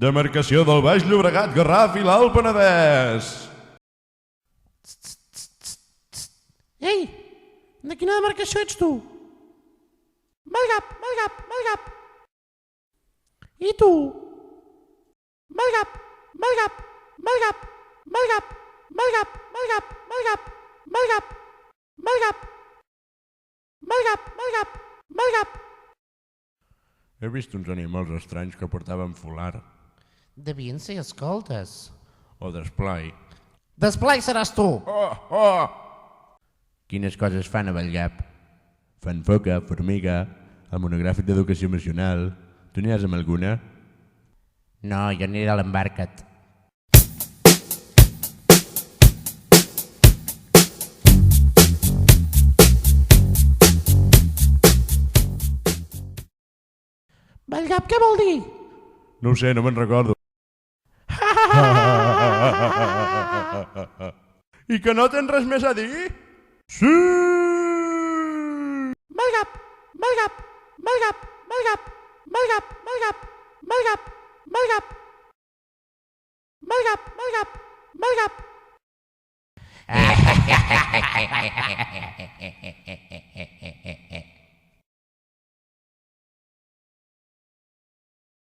Demarcació del Baix Llobregat, Garraf i l'Alt Penedès. Ei, de quina demarcació ets tu? Malgap, Malgap, Malgap. I tu? Malgap, Malgap, Malgap, Malgap, Malgap, Malgap, Malgap, Malgap, Malgap, Malgap, Malgap, Malgap. He vist uns animals estranys que portaven folar Devien ser escoltes. o d'esplai. D'esplai seràs tu. Quines coses fan a Vallgap? Fan foca, formiga, el monogràfic d'educació emocional. Tu n'hi has amb alguna? No, jo aniré a l'embarcat. Vallgap, què vol dir? No ho sé, no me'n recordo. I que no tens res més a dir? Sí! Malgap, Malgap, Malgap, Malgap, Malgap, Malgap, Malgap, Malgap, Malgap, Malgap, Malgap.